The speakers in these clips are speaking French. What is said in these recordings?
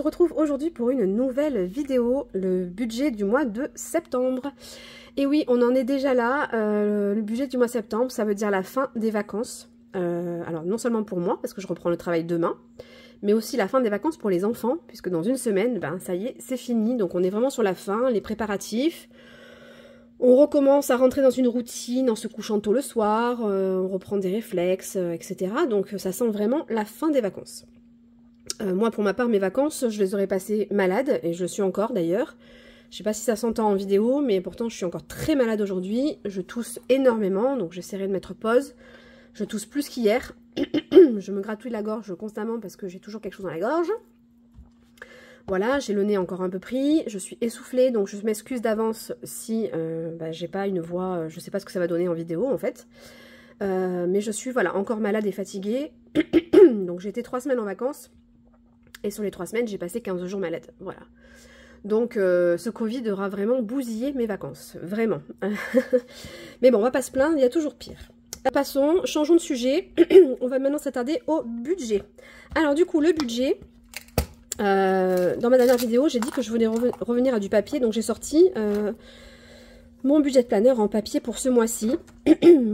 se retrouve aujourd'hui pour une nouvelle vidéo, le budget du mois de septembre. Et oui, on en est déjà là, le budget du mois de septembre, ça veut dire la fin des vacances. Alors non seulement pour moi, parce que je reprends le travail demain, mais aussi la fin des vacances pour les enfants, puisque dans une semaine, ben ça y est, c'est fini. Donc on est vraiment sur la fin, les préparatifs. On recommence à rentrer dans une routine en se couchant tôt le soir, on reprend des réflexes, etc. Donc ça sent vraiment la fin des vacances. Moi, pour ma part, mes vacances, je les aurais passées malades, et je le suis encore d'ailleurs. Je sais pas si ça s'entend en vidéo, mais pourtant je suis encore très malade aujourd'hui. Je tousse énormément, donc j'essaierai de mettre pause. Je tousse plus qu'hier. Je me gratouille la gorge constamment parce que j'ai toujours quelque chose dans la gorge. Voilà, j'ai le nez encore un peu pris, je suis essoufflée, donc je m'excuse d'avance si j'ai pas une voix, je sais pas ce que ça va donner en vidéo en fait. Mais je suis voilà encore malade et fatiguée. Donc j'ai été 3 semaines en vacances. Et sur les 3 semaines, j'ai passé 15 jours malade. Voilà. Donc ce Covid aura vraiment bousillé mes vacances. Vraiment. Mais bon, on va pas se plaindre, il y a toujours pire. Passons, changeons de sujet. On va maintenant s'attarder au budget. Alors du coup, le budget... dans ma dernière vidéo, j'ai dit que je voulais revenir à du papier, donc j'ai sorti mon budget planner en papier pour ce mois-ci.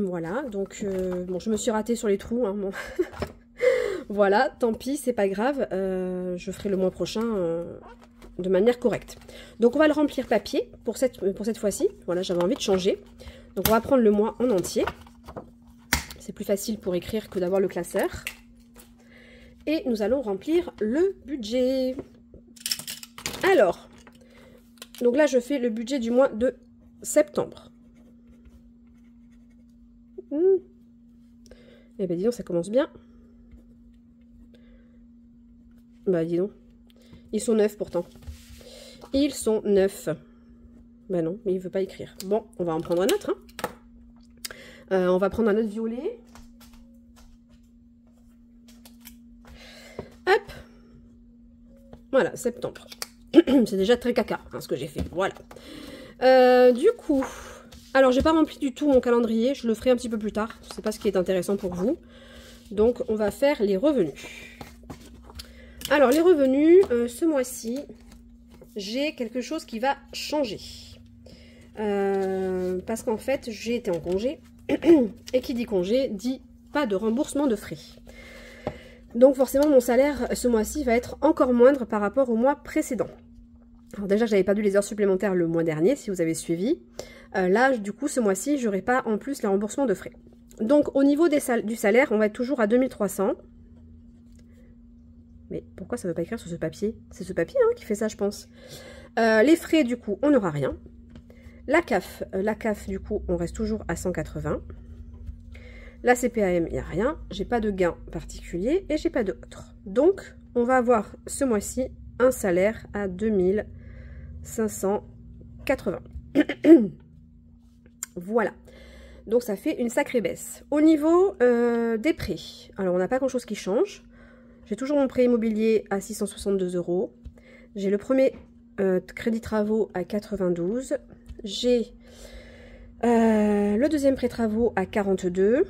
Voilà, donc bon, je me suis ratée sur les trous. Hein, bon. Voilà, tant pis, c'est pas grave. Je ferai le mois prochain de manière correcte. Donc on va le remplir papier pour cette fois-ci. Voilà, j'avais envie de changer. Donc on va prendre le mois en entier. C'est plus facile pour écrire que d'avoir le classeur. Et nous allons remplir le budget. Alors, donc là je fais le budget du mois de septembre. Eh bien dis donc, ça commence bien. Bah dis donc. Ils sont 9 pourtant. Ils sont 9. Bah non, mais il ne veut pas écrire. Bon, on va en prendre un autre. Hein. On va prendre un autre violet. Hop. Voilà, septembre. C'est déjà très caca, hein, ce que j'ai fait. Voilà. Du coup, alors j'ai pas rempli du tout mon calendrier. Je le ferai un petit peu plus tard. Je sais pas ce qui est intéressant pour vous. Donc, on va faire les revenus. Alors, les revenus, ce mois-ci, j'ai quelque chose qui va changer. Parce qu'en fait, j'ai été en congé. Et qui dit congé, dit pas de remboursement de frais. Donc forcément, mon salaire ce mois-ci va être encore moindre par rapport au mois précédent. Alors déjà, j'avais perdu les heures supplémentaires le mois dernier, si vous avez suivi. Là, du coup, ce mois-ci, j'aurai pas en plus les remboursements de frais. Donc, au niveau du salaire, on va être toujours à 2300. Mais pourquoi ça ne veut pas écrire sur ce papier? C'est ce papier hein, qui fait ça, je pense. Les frais, du coup, on n'aura rien. La CAF, du coup, on reste toujours à 180. La CPAM, il n'y a rien. J'ai pas de gain particulier et j'ai pas d'autre. Donc, on va avoir ce mois-ci un salaire à 2580. Voilà. Donc, ça fait une sacrée baisse. Au niveau des prêts, alors on n'a pas grand-chose qui change. J'ai toujours mon prêt immobilier à 662 €. J'ai le premier crédit travaux à 92. J'ai le deuxième prêt travaux à 42.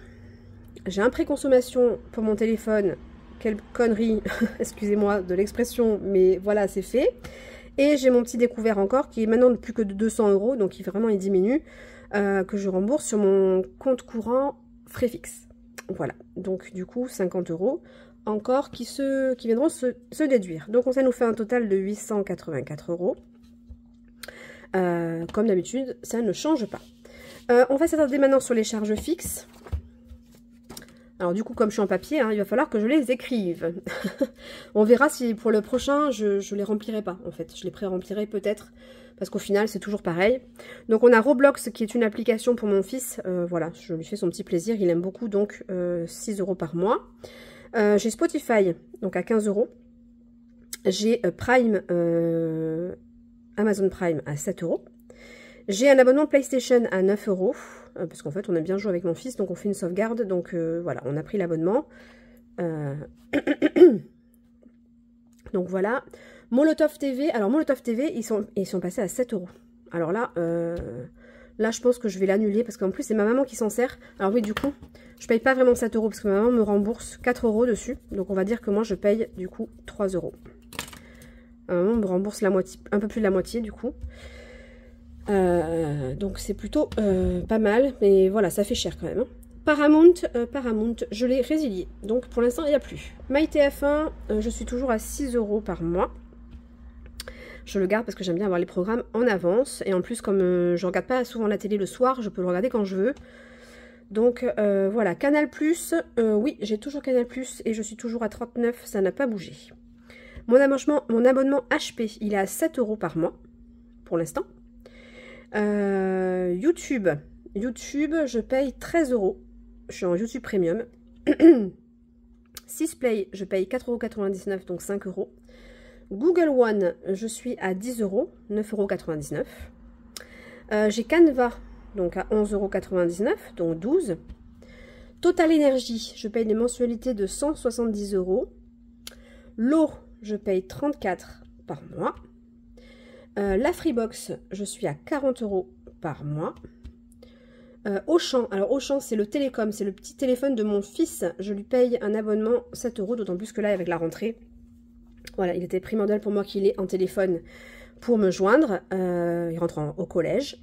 J'ai un prêt consommation pour mon téléphone. Quelle connerie, excusez-moi de l'expression, mais voilà, c'est fait. Et j'ai mon petit découvert encore, qui est maintenant de plus que de 200 €, donc vraiment il diminue, que je rembourse sur mon compte courant frais fixes. Voilà, donc du coup 50 € encore qui viendront se déduire. Donc ça nous fait un total de 884 €. Comme d'habitude, ça ne change pas. On va s'attarder maintenant sur les charges fixes. Alors du coup, comme je suis en papier, hein, il va falloir que je les écrive. On verra si pour le prochain, je les remplirai pas, en fait. Je les pré-remplirai peut-être, parce qu'au final, c'est toujours pareil. Donc on a Roblox, qui est une application pour mon fils. Voilà, je lui fais son petit plaisir, il aime beaucoup, donc 6 € par mois. J'ai Spotify, donc à 15 €. J'ai Prime, Amazon Prime à 7 €. J'ai un abonnement PlayStation à 9 €, parce qu'en fait on aime bien jouer avec mon fils, donc on fait une sauvegarde, donc voilà, on a pris l'abonnement. Donc voilà. Molotov TV, alors Molotov TV, ils sont passés à 7 €. Alors là, là je pense que je vais l'annuler, parce qu'en plus c'est ma maman qui s'en sert. Alors oui, du coup, je paye pas vraiment 7 €, parce que ma maman me rembourse 4 € dessus, donc on va dire que moi je paye du coup 3 €. On me rembourse la moitié, un peu plus de la moitié du coup. Donc c'est plutôt pas mal, mais voilà, ça fait cher quand même. Hein. Paramount, je l'ai résilié. Donc pour l'instant, il n'y a plus. MyTF1, je suis toujours à 6 € par mois. Je le garde parce que j'aime bien avoir les programmes en avance. Et en plus, comme je ne regarde pas souvent la télé le soir, je peux le regarder quand je veux. Donc voilà, Canal+, oui, j'ai toujours Canal+, et je suis toujours à 39, ça n'a pas bougé. Mon abonnement HP, il est à 7 € par mois, pour l'instant. YouTube, je paye 13 €. Je suis en YouTube Premium. 6play, je paye 4,99 €, donc 5 €. Google One, je suis à 10 €, 9,99 €. J'ai Canva, donc à 11,99 €, donc 12. Total Énergie, je paye des mensualités de 170 €. L'eau, je paye 34 € par mois. La Freebox, je suis à 40 € par mois. Auchan, alors Auchan c'est le télécom, c'est le petit téléphone de mon fils. Je lui paye un abonnement 7 €, d'autant plus que là avec la rentrée, voilà, il était primordial pour moi qu'il ait un téléphone pour me joindre. Il rentre au collège,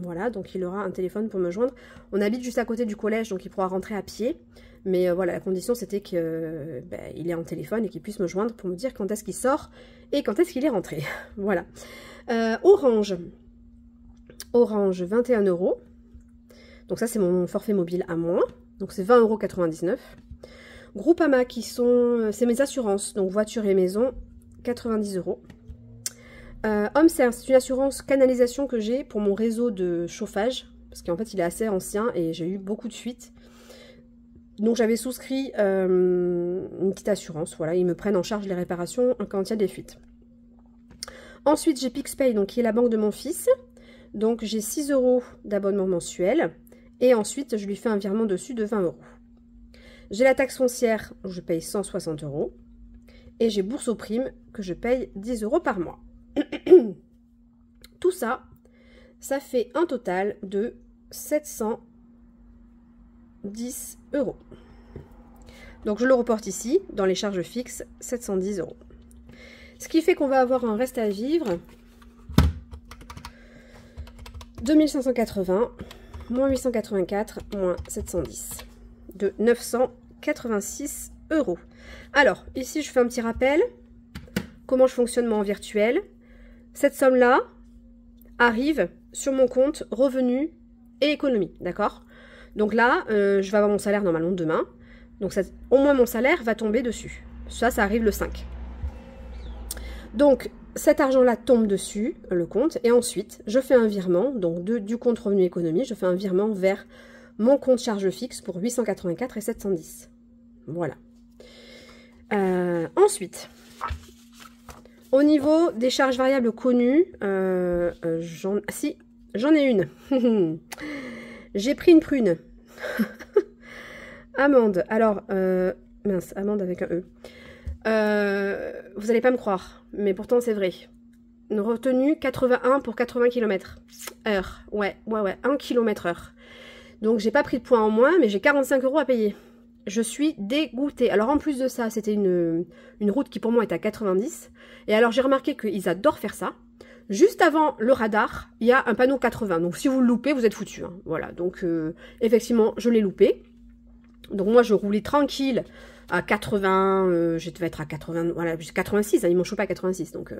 voilà, donc il aura un téléphone pour me joindre. On habite juste à côté du collège, donc il pourra rentrer à pied. Mais voilà, la condition c'était qu'il ait un téléphone et qu'il puisse me joindre pour me dire quand est-ce qu'il sort et quand est-ce qu'il est rentré. Voilà. Orange, 21 €. Donc ça c'est mon forfait mobile à moi. Donc c'est 20,99 €. Groupama c'est mes assurances, donc voiture et maison, 90 €. HomeServe, c'est une assurance canalisation que j'ai pour mon réseau de chauffage, parce qu'en fait il est assez ancien et j'ai eu beaucoup de fuites. Donc j'avais souscrit une petite assurance, voilà, ils me prennent en charge les réparations quand il y a des fuites. Ensuite j'ai PixPay, donc qui est la banque de mon fils, donc j'ai 6 € d'abonnement mensuel, et ensuite je lui fais un virement dessus de 20 €. J'ai la taxe foncière, je paye 160 €, et j'ai Bourse aux primes, que je paye 10 € par mois. Tout ça, ça fait un total de 710 €. Donc je le reporte ici, dans les charges fixes, 710 €. Ce qui fait qu'on va avoir un reste à vivre, 2580, moins 884, moins 710, de 986 €. Alors, ici je fais un petit rappel, comment je fonctionne moi en virtuel. Cette somme-là arrive sur mon compte revenus et économie, d'accord? Donc là, je vais avoir mon salaire normalement demain. Donc au moins mon salaire va tomber dessus. Ça arrive le 5. Donc cet argent-là tombe dessus, le compte, et ensuite je fais un virement, donc du compte revenu économie, je fais un virement vers mon compte charge fixe pour 884 et 710. Voilà. Ensuite, au niveau des charges variables connues, j'en ai une. J'ai pris une prune. Amende. Alors, mince, amende avec un E. Vous n'allez pas me croire, mais pourtant c'est vrai. Une retenue 81 pour 80 km/h. Ouais, 1 km/h. Donc j'ai pas pris de points en moins, mais j'ai 45 € à payer. Je suis dégoûtée. Alors en plus de ça, c'était une route qui pour moi est à 90. Et alors j'ai remarqué qu'ils adorent faire ça. Juste avant le radar, il y a un panneau 80. Donc si vous le loupez, vous êtes foutu. Hein. Voilà, donc effectivement, je l'ai loupé. Donc moi, je roulais tranquille à 80, je devais être à 80, voilà, 86, hein, ils m'ont chopé à 86. Donc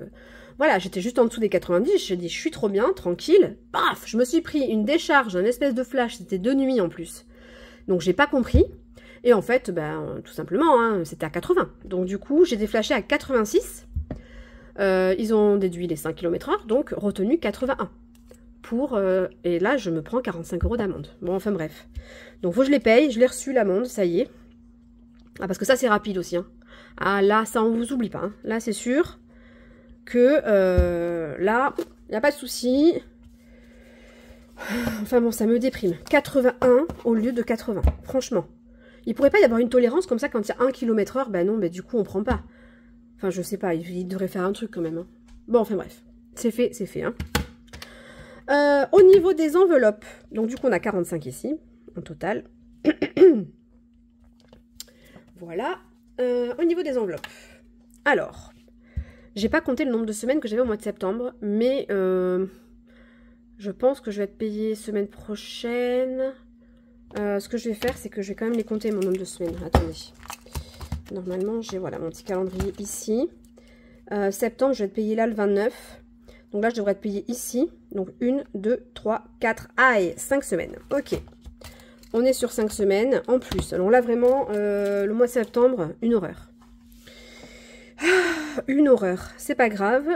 voilà, j'étais juste en dessous des 90. J'ai dit, je suis trop bien, tranquille. Paf, je me suis pris une décharge, un espèce de flash. C'était de nuit en plus. Donc j'ai pas compris. Et en fait, ben, tout simplement, hein, c'était à 80. Donc du coup, j'ai déflashé à 86. Ils ont déduit les 5 km/h, donc retenu 81. Et là, je me prends 45 € d'amende. Bon, enfin bref. Donc faut que je les paye, je l'ai reçu l'amende, ça y est. Ah, parce que ça, c'est rapide aussi. Hein. Ah, là, ça, on vous oublie pas. Hein. Là, c'est sûr que là, il n'y a pas de souci. Enfin bon, ça me déprime. 81 au lieu de 80, franchement. Il pourrait pas y avoir une tolérance comme ça quand il y a 1 km/h. Ben non, mais du coup, on prend pas. Enfin, je sais pas, il devrait faire un truc quand même. Hein. Bon, enfin bref, c'est fait, c'est fait. Hein. Au niveau des enveloppes, donc du coup, on a 45 ici, en total. Voilà. Au niveau des enveloppes. Alors, J'ai pas compté le nombre de semaines que j'avais au mois de septembre, mais je pense que je vais être payée semaine prochaine. Ce que je vais faire, c'est que je vais quand même les compter, mon nombre de semaines. Attendez. Normalement, j'ai voilà mon petit calendrier ici. Septembre, je vais être payée là le 29. Donc là, je devrais être payée ici. Donc 1, 2, 3, 4, aïe, 5 semaines. Ok. On est sur 5 semaines en plus. Alors là, vraiment, le mois de septembre, une horreur. Une horreur. C'est pas grave.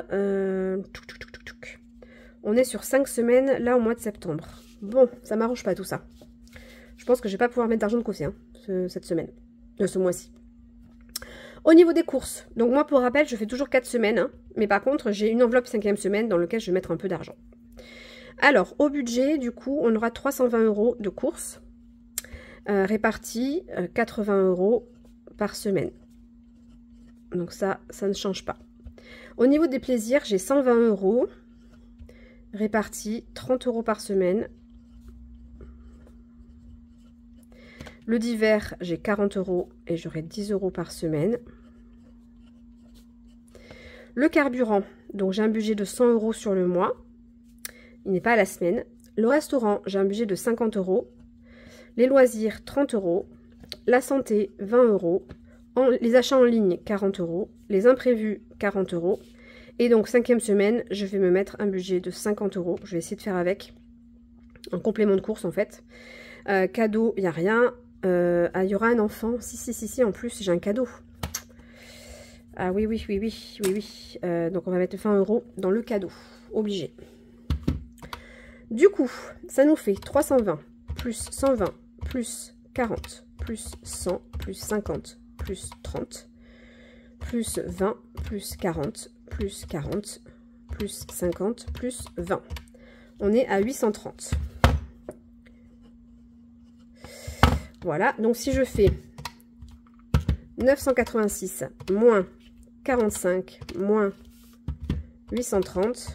On est sur 5 semaines là au mois de septembre. Bon, ça m'arrange pas tout ça. Je pense que je vais pas pouvoir mettre d'argent de côté hein, cette semaine. Ce mois-ci. Au niveau des courses, donc moi pour rappel, je fais toujours 4 semaines, hein, mais par contre j'ai une enveloppe 5e semaine dans laquelle je vais mettre un peu d'argent. Alors au budget, du coup, on aura 320 € de courses, répartis 80 € par semaine. Donc ça ne change pas. Au niveau des plaisirs, j'ai 120 € répartis 30 € par semaine. Le divers, j'ai 40 € et j'aurai 10 € par semaine. Le carburant, donc j'ai un budget de 100 € sur le mois. Il n'est pas à la semaine. Le restaurant, j'ai un budget de 50 €. Les loisirs, 30 €. La santé, 20 €. Les achats en ligne, 40 €. Les imprévus, 40 €. Et donc, 5e semaine, je vais me mettre un budget de 50 €. Je vais essayer de faire avec un complément de course en fait. Cadeau, il n'y a rien. Il y aura un enfant. Si, en plus, j'ai un cadeau. Ah oui. Donc, on va mettre 20 € dans le cadeau. Obligé. Du coup, ça nous fait 320 plus 120 plus 40 plus 100 plus 50 plus 30 plus 20 plus 40 plus 40 plus 50 plus 20. On est à 830. Voilà, donc si je fais 986 moins 45 moins 830,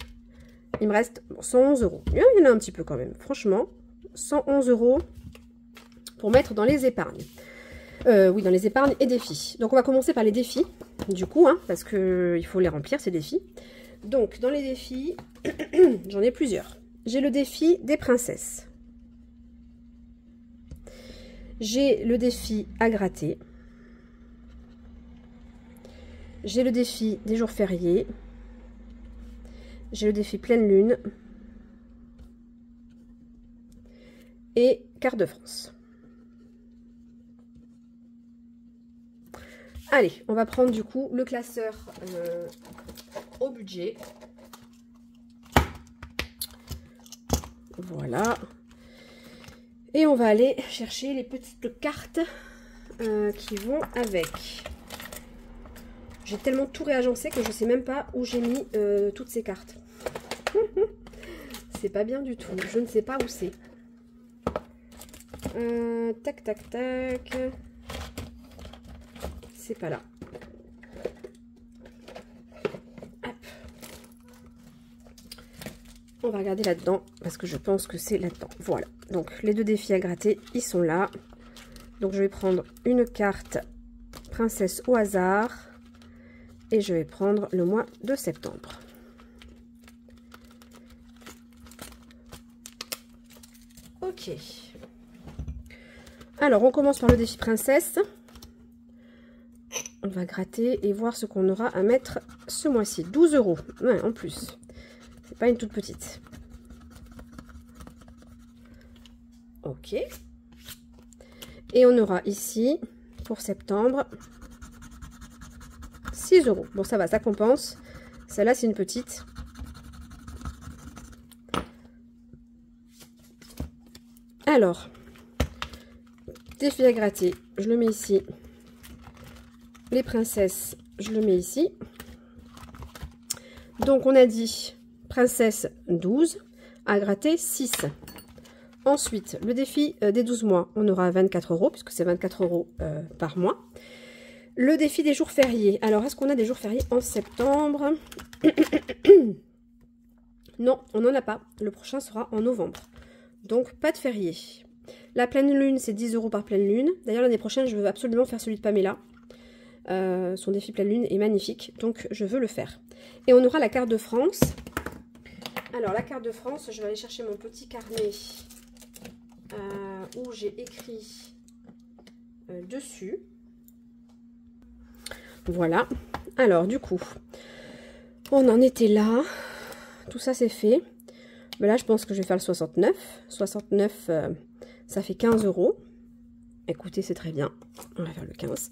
il me reste 111 €. Il y en a un petit peu quand même, franchement. 111 € pour mettre dans les épargnes. Oui, dans les épargnes et défis. Donc on va commencer par les défis, du coup, hein, parce qu'il faut les remplir, ces défis. Donc, dans les défis, j'en ai plusieurs. J'ai le défi des princesses. J'ai le défi à gratter. J'ai le défi des jours fériés. J'ai le défi pleine lune. Et quart de France. Allez, on va prendre du coup le classeur au budget. Voilà. Et on va aller chercher les petites cartes qui vont avec. J'ai tellement tout réagencé que je ne sais même pas où j'ai mis toutes ces cartes. C'est pas bien du tout. Je ne sais pas où c'est. Tac. C'est pas là. Hop. On va regarder là-dedans parce que je pense que c'est là-dedans. Voilà. Donc les deux défis à gratter, ils sont là. Donc je vais prendre une carte princesse au hasard et je vais prendre le mois de septembre. Ok. Alors on commence par le défi princesse. On va gratter et voir ce qu'on aura à mettre ce mois-ci. 12 €. Ouais, en plus. C'est pas une toute petite. Ok. Et on aura ici, pour septembre, 6 €. Bon, ça va, ça compense. Celle-là, c'est une petite. Alors, défi à gratter, je le mets ici. Les princesses, je le mets ici. Donc, on a dit princesse 12, à gratter 6. Ensuite, le défi des 12 mois, on aura 24 €, puisque c'est 24 € par mois. Le défi des jours fériés. Alors, est-ce qu'on a des jours fériés en septembre? Non, on n'en a pas. Le prochain sera en novembre. Donc, pas de fériés. La pleine lune, c'est 10 € par pleine lune. D'ailleurs, l'année prochaine, je veux absolument faire celui de Pamela. Son défi pleine lune est magnifique, donc je veux le faire. Et on aura la carte de France. Alors la carte de France, je vais aller chercher mon petit carnet où j'ai écrit dessus. Voilà. Alors du coup, on en était là. Tout ça c'est fait. Mais là je pense que je vais faire le 69. 69, ça fait 15 €. Écoutez, c'est très bien. On va faire le 15.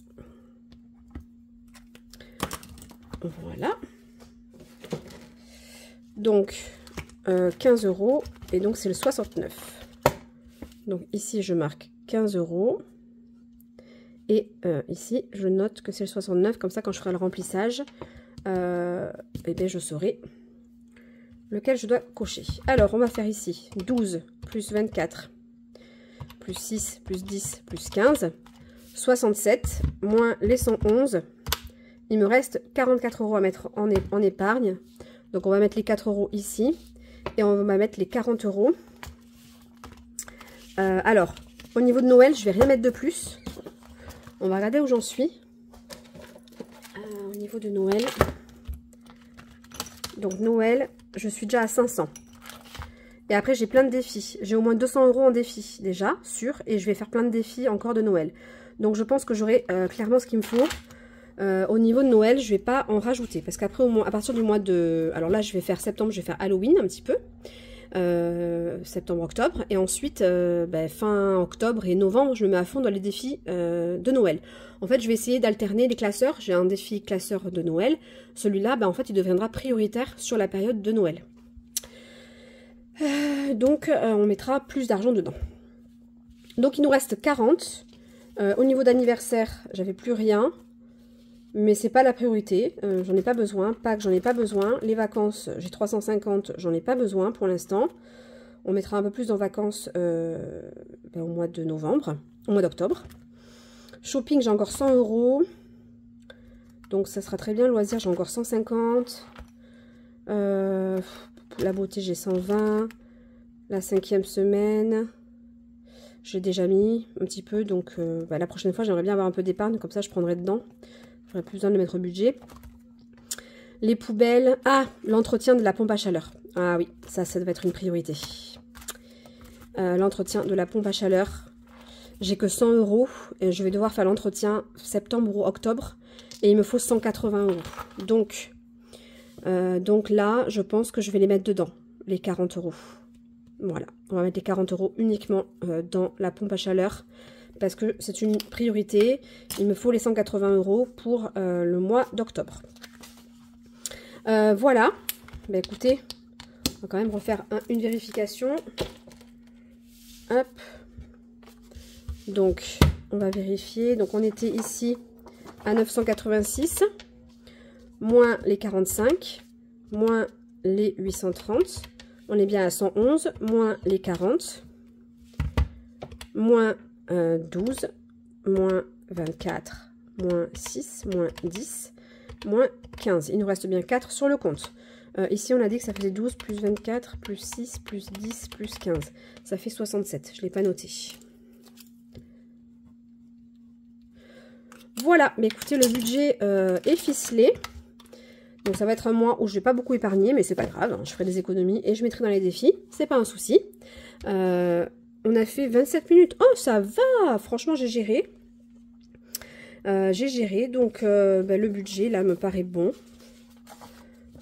Voilà. Donc, 15 €. Et donc, c'est le 69. Donc, ici, je marque 15 €. Et ici, je note que c'est le 69. Comme ça, quand je ferai le remplissage, eh bien, je saurai lequel je dois cocher. Alors, on va faire ici 12 plus 24 plus 6 plus 10 plus 15. 67 moins les 111. Il me reste 44 € à mettre en épargne. Donc, on va mettre les 4 € ici. Et on va mettre les 40 €. Alors, au niveau de Noël, je ne vais rien mettre de plus. On va regarder où j'en suis. Au niveau de Noël. Donc, Noël, je suis déjà à 500. Et après, j'ai plein de défis. J'ai au moins 200 € en défis, déjà, sûr. Et je vais faire plein de défis encore de Noël. Donc, je pense que j'aurai clairement ce qu'il me faut. Au niveau de Noël, je vais pas en rajouter. Parce qu'après, à partir du mois de... Alors là, je vais faire septembre, je vais faire Halloween un petit peu. Septembre-octobre. Et ensuite, fin octobre et novembre, je me mets à fond dans les défis de Noël. En fait, je vais essayer d'alterner les classeurs. J'ai un défi classeur de Noël. Celui-là, en fait, il deviendra prioritaire sur la période de Noël. Donc, on mettra plus d'argent dedans. Donc, il nous reste 40. Au niveau d'anniversaire, j'avais plus rien. Mais c'est pas la priorité, j'en ai pas besoin. Pâques, j'en ai pas besoin. Les vacances, j'ai 350, j'en ai pas besoin pour l'instant. On mettra un peu plus en vacances au mois de novembre, au mois d'octobre. Shopping, j'ai encore 100 €. Donc ça sera très bien. Loisirs, j'ai encore 150. La beauté, j'ai 120. La 5e semaine, j'ai déjà mis un petit peu. Donc la prochaine fois, j'aimerais bien avoir un peu d'épargne. Comme ça, je prendrai dedans. J'aurais plus besoin de mettre au budget. Les poubelles. Ah, l'entretien de la pompe à chaleur. Ah oui, ça devait être une priorité. L'entretien de la pompe à chaleur. J'ai que 100 € et je vais devoir faire l'entretien septembre ou octobre. Et il me faut 180 €. Donc là, je pense que je vais les mettre dedans, les 40 €. Voilà, on va mettre les 40 € uniquement dans la pompe à chaleur. Parce que c'est une priorité. Il me faut les 180 € pour le mois d'octobre. Voilà. Écoutez, on va quand même refaire une vérification. Hop. Donc, on va vérifier. Donc, on était ici à 986. Moins les 45. Moins les 830. On est bien à 111. Moins les 40. Moins 12, moins 24, moins 6, moins 10, moins 15. Il nous reste bien 4 sur le compte. Ici, on a dit que ça faisait 12 plus 24, plus 6, plus 10, plus 15. Ça fait 67. Je ne l'ai pas noté. Voilà. Mais écoutez, le budget est ficelé. Donc, ça va être un mois où je ne vais pas beaucoup épargner, mais c'est pas grave. Hein, je ferai des économies et je mettrai dans les défis. C'est pas un souci. On a fait 27 minutes. Oh, ça va! Franchement, j'ai géré. Donc, le budget, là, me paraît bon.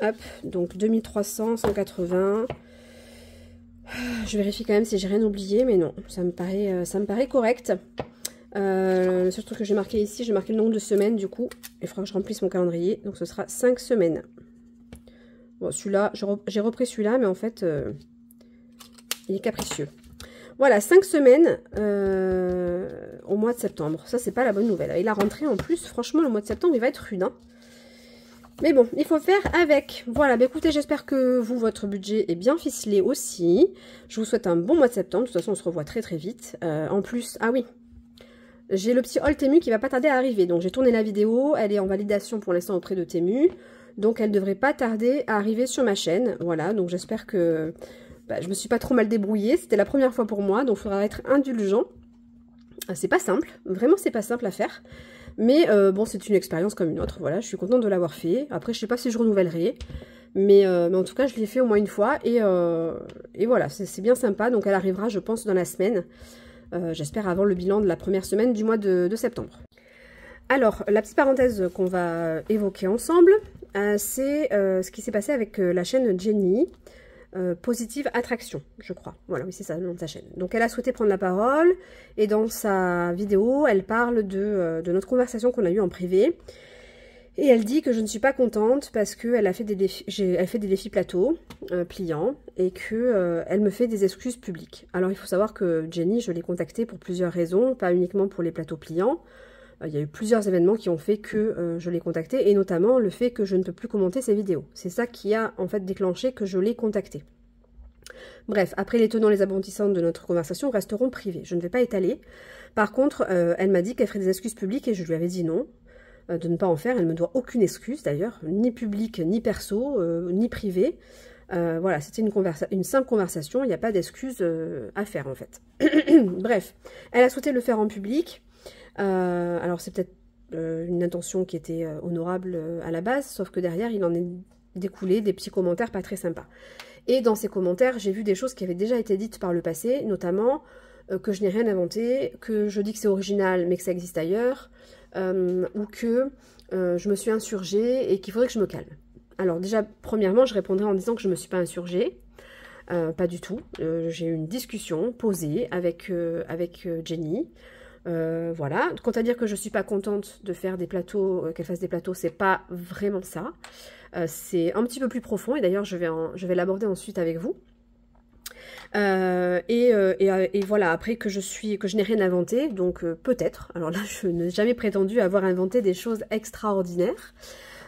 Hop, donc 2300, 180. Je vérifie quand même si j'ai rien oublié, mais non, ça me paraît correct. Le seul truc que j'ai marqué ici, j'ai marqué le nombre de semaines, du coup. Il faudra que je remplisse mon calendrier. Donc, ce sera 5 semaines. Bon, celui-là, j'ai repris celui-là, mais en fait, il est capricieux. Voilà, 5 semaines au mois de septembre. Ça, c'est pas la bonne nouvelle. Et la rentrée, en plus, franchement, le mois de septembre, il va être rude. Hein. Mais bon, il faut faire avec. Voilà, écoutez, j'espère que vous, votre budget est bien ficelé aussi. Je vous souhaite un bon mois de septembre. De toute façon, on se revoit très très vite. En plus, ah oui, j'ai le petit haul Temu qui va pas tarder à arriver. Donc, j'ai tourné la vidéo. Elle est en validation pour l'instant auprès de Temu. Donc, elle devrait pas tarder à arriver sur ma chaîne. Voilà, donc j'espère que... je me suis pas trop mal débrouillée, c'était la première fois pour moi, donc il faudra être indulgent. C'est pas simple, vraiment c'est pas simple à faire. Mais bon, c'est une expérience comme une autre, voilà, je suis contente de l'avoir fait. Après, je sais pas si je renouvellerai, mais en tout cas, je l'ai fait au moins une fois, et voilà, c'est bien sympa. Donc elle arrivera, je pense, dans la semaine, j'espère avant le bilan de la première semaine du mois de septembre. Alors, la petite parenthèse qu'on va évoquer ensemble, c'est ce qui s'est passé avec la chaîne Jenny, Positive Attraction, je crois. Voilà, oui, c'est ça le nom de sa chaîne. Donc, elle a souhaité prendre la parole, et dans sa vidéo, elle parle de notre conversation qu'on a eue en privé. Et elle dit que je ne suis pas contente parce qu'elle a fait des défis, elle fait des défis plateaux, pliants, et que elle me fait des excuses publiques. Alors, il faut savoir que Jenny, je l'ai contactée pour plusieurs raisons, pas uniquement pour les plateaux pliants. Il y a eu plusieurs événements qui ont fait que je l'ai contactée, et notamment le fait que je ne peux plus commenter ses vidéos. C'est ça qui a en fait déclenché que je l'ai contactée. Bref, après les tenants, les aboutissants de notre conversation resteront privés. Je ne vais pas étaler. Par contre, elle m'a dit qu'elle ferait des excuses publiques, et je lui avais dit non, de ne pas en faire. Elle ne me doit aucune excuse d'ailleurs, ni publique, ni perso, ni privée. Voilà, c'était une simple conversation, il n'y a pas d'excuses à faire en fait. Bref, elle a souhaité le faire en public. Alors c'est peut-être une intention qui était honorable à la base, sauf que derrière il en est découlé des petits commentaires pas très sympas. Et dans ces commentaires, j'ai vu des choses qui avaient déjà été dites par le passé, notamment que je n'ai rien inventé, que je dis que c'est original mais que ça existe ailleurs, ou que je me suis insurgée et qu'il faudrait que je me calme. Alors déjà, premièrement, je répondrai en disant que je ne me suis pas insurgée. Pas du tout. J'ai eu une discussion posée avec Jenny. Voilà. Quant à dire que je suis pas contente de faire des plateaux, qu'elle fasse des plateaux, c'est pas vraiment ça. C'est un petit peu plus profond, et d'ailleurs je vais l'aborder ensuite avec vous. Et voilà, après que je n'ai rien inventé, donc peut-être, alors là je n'ai jamais prétendu avoir inventé des choses extraordinaires.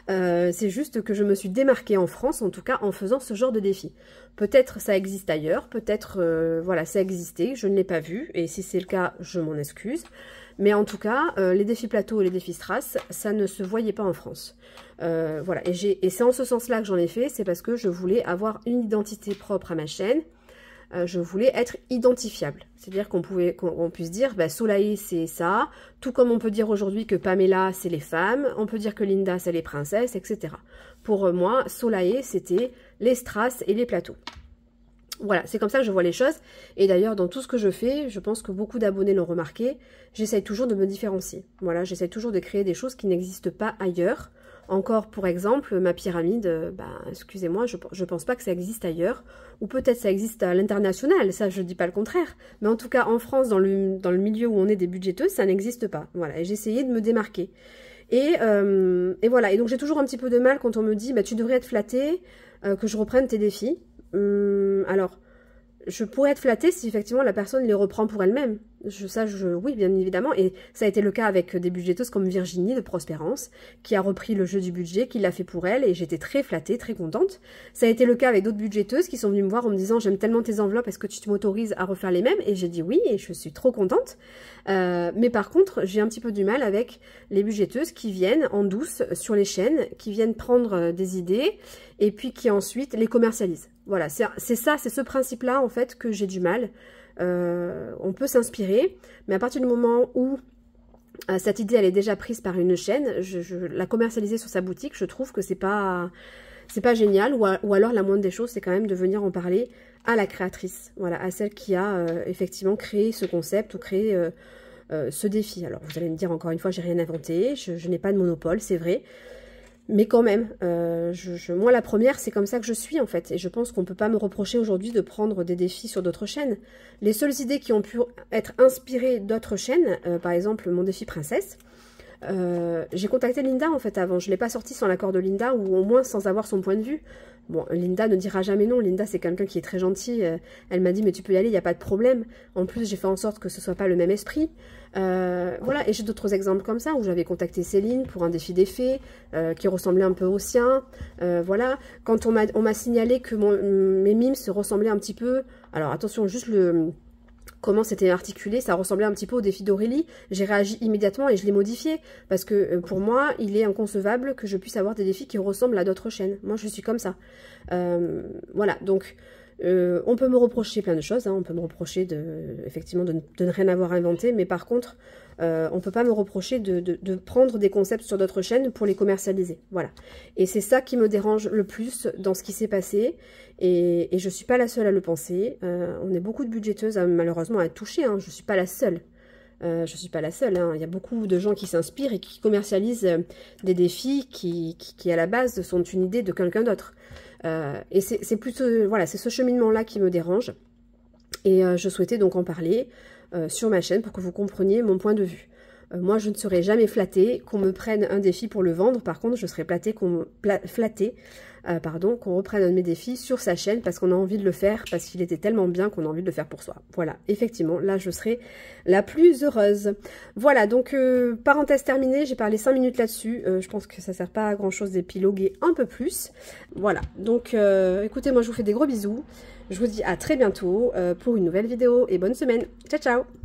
C'est juste que je me suis démarquée en France, en tout cas en faisant ce genre de défi. Peut-être ça existe ailleurs, peut-être voilà, ça existait, je ne l'ai pas vu, et si c'est le cas, je m'en excuse. Mais en tout cas, les défis plateau et les défis strass, ça ne se voyait pas en France. Voilà, et c'est en ce sens-là que j'en ai fait, c'est parce que je voulais avoir une identité propre à ma chaîne. Je voulais être identifiable. C'est-à-dire qu'on puisse dire, bah, Soleil, c'est ça, tout comme on peut dire aujourd'hui que Pamela, c'est les femmes, on peut dire que Linda, c'est les princesses, etc. Pour moi, Soleil, c'était les strass et les plateaux. Voilà, c'est comme ça que je vois les choses. Et d'ailleurs, dans tout ce que je fais, je pense que beaucoup d'abonnés l'ont remarqué, j'essaye toujours de me différencier. Voilà, j'essaye toujours de créer des choses qui n'existent pas ailleurs. Encore, pour exemple, ma pyramide, bah, excusez-moi, je pense pas que ça existe ailleurs. Ou peut-être ça existe à l'international, ça je dis pas le contraire. Mais en tout cas, en France, dans le milieu où on est des budgéteuses, ça n'existe pas. Voilà, et j'ai essayé de me démarquer. Et voilà, et donc j'ai toujours un petit peu de mal quand on me dit, bah, tu devrais être flattée que je reprenne tes défis. Alors, je pourrais être flattée si effectivement la personne les reprend pour elle-même. Oui, bien évidemment. Et ça a été le cas avec des budgéteuses comme Virginie de Prospérance, qui a repris le jeu du budget, qui l'a fait pour elle, et j'étais très flattée, très contente. Ça a été le cas avec d'autres budgéteuses qui sont venues me voir en me disant « J'aime tellement tes enveloppes, est-ce que tu m'autorises à refaire les mêmes ?» Et j'ai dit oui, et je suis trop contente. Mais par contre, j'ai un petit peu du mal avec les budgéteuses qui viennent en douce sur les chaînes, qui viennent prendre des idées, et puis qui ensuite les commercialisent. Voilà, c'est ce principe-là, en fait, que j'ai du mal. On peut s'inspirer, mais à partir du moment où cette idée, elle est déjà prise par une chaîne, la commercialiser sur sa boutique, je trouve que c'est pas génial, ou alors la moindre des choses, c'est quand même de venir en parler à la créatrice, voilà, à celle qui a effectivement créé ce concept, ou créé ce défi. Alors, vous allez me dire, encore une fois, j'ai rien inventé, je n'ai pas de monopole, c'est vrai. Mais quand même, moi la première, c'est comme ça que je suis en fait. Et je pense qu'on ne peut pas me reprocher aujourd'hui de prendre des défis sur d'autres chaînes. Les seules idées qui ont pu être inspirées d'autres chaînes, par exemple mon défi princesse, j'ai contacté Linda en fait avant. Je ne l'ai pas sorti sans l'accord de Linda, ou au moins sans avoir son point de vue. Bon, Linda ne dira jamais non. Linda, c'est quelqu'un qui est très gentil. Elle m'a dit, mais tu peux y aller, il n'y a pas de problème. En plus, j'ai fait en sorte que ce ne soit pas le même esprit. Voilà, et j'ai d'autres exemples comme ça, où j'avais contacté Céline pour un défi des fées, qui ressemblait un peu au sien. Voilà, quand on m'a signalé que mes mimes se ressemblaient un petit peu... Alors, attention, juste comment c'était articulé, ça ressemblait un petit peu au défi d'Aurélie. J'ai réagi immédiatement et je l'ai modifié, parce que pour moi, il est inconcevable que je puisse avoir des défis qui ressemblent à d'autres chaînes. Moi, je suis comme ça. Voilà, donc On peut me reprocher plein de choses, hein. On peut me reprocher effectivement de ne rien avoir inventé, mais par contre, on ne peut pas me reprocher de prendre des concepts sur d'autres chaînes pour les commercialiser. Voilà. Et c'est ça qui me dérange le plus dans ce qui s'est passé, et je ne suis pas la seule à le penser. On est beaucoup de budgéteuses malheureusement à être touchées, hein. Je ne suis pas la seule. Je ne suis pas la seule, hein. Il y a beaucoup de gens qui s'inspirent et qui commercialisent des défis qui à la base sont une idée de quelqu'un d'autre. Et c'est plutôt, voilà, c'est ce cheminement-là qui me dérange. Et je souhaitais donc en parler sur ma chaîne pour que vous compreniez mon point de vue. Moi, je ne serais jamais flattée qu'on me prenne un défi pour le vendre. Par contre, je serais flattée qu'on reprenne un de mes défis sur sa chaîne parce qu'on a envie de le faire, parce qu'il était tellement bien qu'on a envie de le faire pour soi. Voilà, effectivement, là, je serais la plus heureuse. Voilà, donc, parenthèse terminée, j'ai parlé 5 minutes là-dessus. Je pense que ça ne sert pas à grand-chose d'épiloguer un peu plus. Voilà, donc, écoutez, moi, je vous fais des gros bisous. Je vous dis à très bientôt pour une nouvelle vidéo et bonne semaine. Ciao, ciao!